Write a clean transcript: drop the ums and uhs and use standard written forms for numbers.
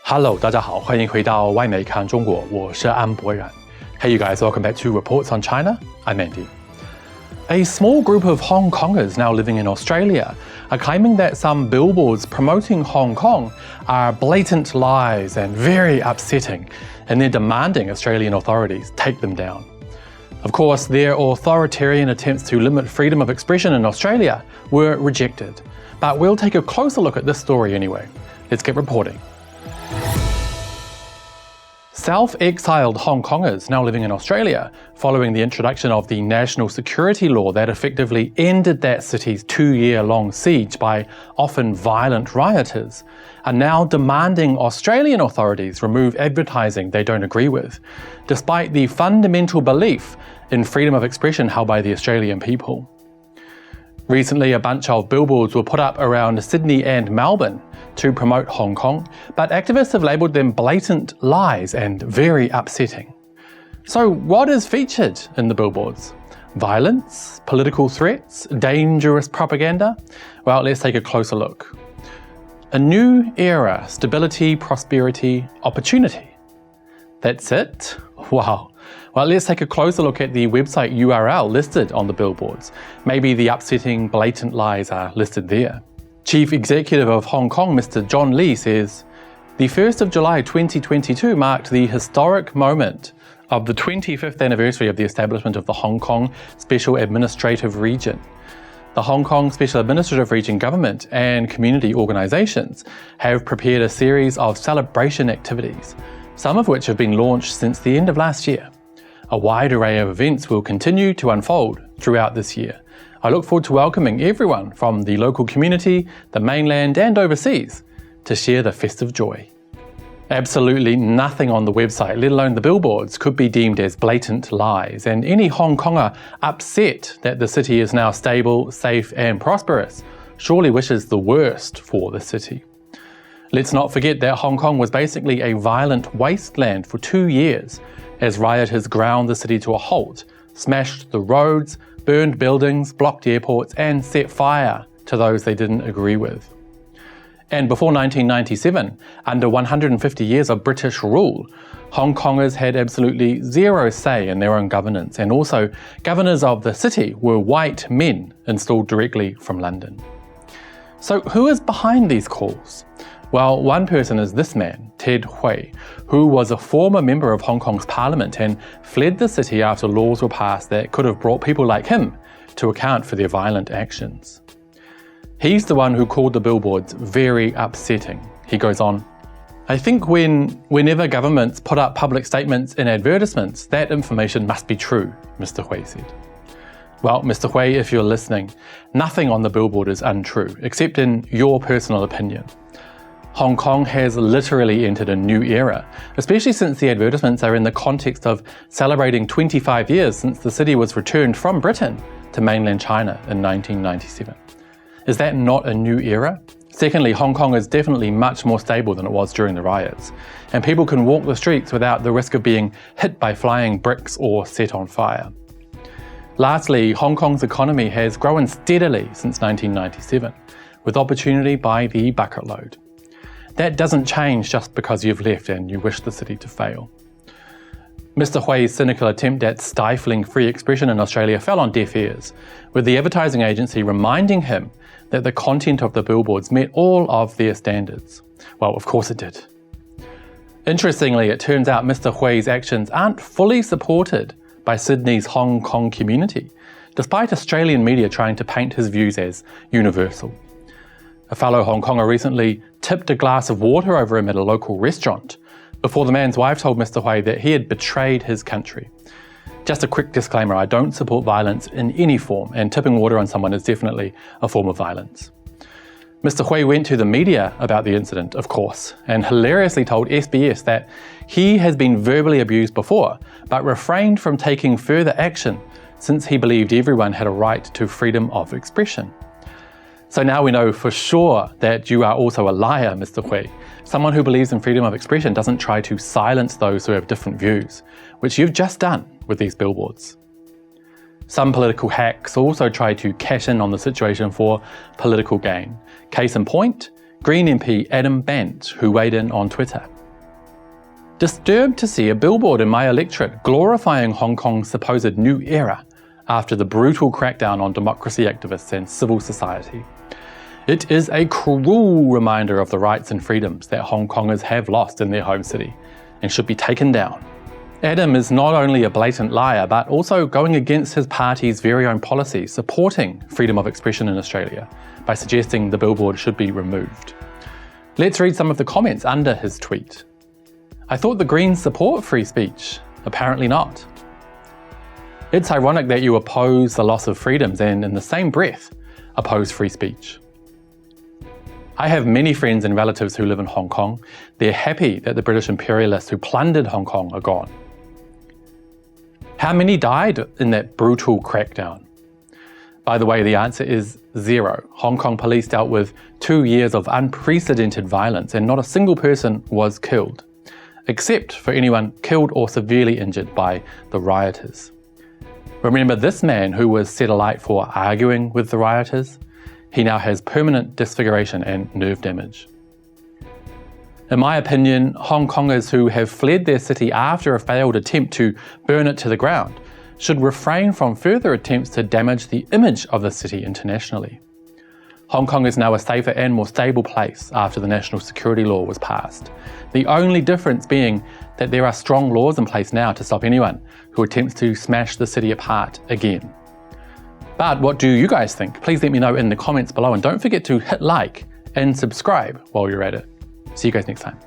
Hello, 大家好，欢迎回到外媒看中国，我是安博然。Hey you guys, welcome back to Reports on China. I'm Andy. A small group of Hong Kongers now living in Australia are claiming that some billboards promoting Hong Kong are blatant lies and very upsetting, and they're demanding Australian authorities take them down. Of course, their authoritarian attempts to limit freedom of expression in Australia were rejected. But we'll take a closer look at this story anyway. Let's get reporting. Self-exiled Hong Kongers now living in Australia, following the introduction of the national security law that effectively ended that city's 2-year-long siege by often violent rioters, are now demanding Australian authorities remove advertising they don't agree with, despite the fundamental belief in freedom of expression held by the Australian people. Recently, a bunch of billboards were put up around Sydney and Melbourne to promote Hong Kong, but activists have labelled them blatant lies and very upsetting. So what is featured in the billboards? Violence? Political threats? Dangerous propaganda? Well, let's take a closer look. A new era, stability, prosperity, opportunity. That's it? Wow. Well, let's take a closer look at the website URL listed on the billboards. Maybe the upsetting, blatant lies are listed there. Chief Executive of Hong Kong, Mr. John Lee, says, "The 1st of July 2022 marked the historic moment of the 25th anniversary of the establishment of the Hong Kong Special Administrative Region. The Hong Kong Special Administrative Region government and community organisations have prepared a series of celebration activities, some of which have been launched since the end of last year. A wide array of events will continue to unfold throughout this year. I look forward to welcoming everyone from the local community, the mainland and overseas to share the festive joy." Absolutely nothing on the website, let alone the billboards, could be deemed as blatant lies, and any Hong Konger upset that the city is now stable, safe and prosperous surely wishes the worst for the city. Let's not forget that Hong Kong was basically a violent wasteland for 2 years as rioters ground the city to a halt, smashed the roads, burned buildings, blocked airports and set fire to those they didn't agree with. And before 1997, under 150 years of British rule, Hong Kongers had absolutely zero say in their own governance, and also governors of the city were white men installed directly from London. So who is behind these calls? Well, one person is this man, Ted Hui, who was a former member of Hong Kong's parliament and fled the city after laws were passed that could have brought people like him to account for their violent actions. He's the one who called the billboards very upsetting. He goes on, "I think whenever governments put up public statements in advertisements, that information must be true," Mr. Hui said. Well, Mr. Hui, if you're listening, nothing on the billboard is untrue, except in your personal opinion. Hong Kong has literally entered a new era, especially since the advertisements are in the context of celebrating 25 years since the city was returned from Britain to mainland China in 1997. Is that not a new era? Secondly, Hong Kong is definitely much more stable than it was during the riots, and people can walk the streets without the risk of being hit by flying bricks or set on fire. Lastly, Hong Kong's economy has grown steadily since 1997, with opportunity by the bucket load. That doesn't change just because you've left and you wish the city to fail. Mr. Hui's cynical attempt at stifling free expression in Australia fell on deaf ears, with the advertising agency reminding him that the content of the billboards met all of their standards. Well, of course it did. Interestingly, it turns out Mr. Hui's actions aren't fully supported by Sydney's Hong Kong community, despite Australian media trying to paint his views as universal. A fellow Hong Konger recently tipped a glass of water over him at a local restaurant before the man's wife told Mr. Hui that he had betrayed his country. Just a quick disclaimer, I don't support violence in any form, and tipping water on someone is definitely a form of violence. Mr. Hui went to the media about the incident, of course, and hilariously told SBS that he has been verbally abused before, but refrained from taking further action since he believed everyone had a right to freedom of expression. So now we know for sure that you are also a liar, Mr. Hui. Someone who believes in freedom of expression doesn't try to silence those who have different views, which you've just done with these billboards. Some political hacks also try to cash in on the situation for political gain. Case in point, Green MP Adam Bant, who weighed in on Twitter. Disturbed to see a billboard in my electorate glorifying Hong Kong's supposed new era after the brutal crackdown on democracy activists and civil society. It is a cruel reminder of the rights and freedoms that Hong Kongers have lost in their home city and should be taken down. Adam is not only a blatant liar, but also going against his party's very own policy supporting freedom of expression in Australia by suggesting the billboard should be removed. Let's read some of the comments under his tweet. I thought the Greens support free speech. Apparently not. It's ironic that you oppose the loss of freedoms and in the same breath oppose free speech. I have many friends and relatives who live in Hong Kong. They're happy that the British imperialists who plundered Hong Kong are gone. How many died in that brutal crackdown? By the way, the answer is 0. Hong Kong police dealt with 2 years of unprecedented violence and not a single person was killed, except for anyone killed or severely injured by the rioters. Remember this man who was set alight for arguing with the rioters? He now has permanent disfiguration and nerve damage. In my opinion, Hong Kongers who have fled their city after a failed attempt to burn it to the ground should refrain from further attempts to damage the image of the city internationally. Hong Kong is now a safer and more stable place after the national security law was passed. The only difference being that there are strong laws in place now to stop anyone who attempts to smash the city apart again. But what do you guys think? Please let me know in the comments below and don't forget to hit like and subscribe while you're at it. See you guys next time.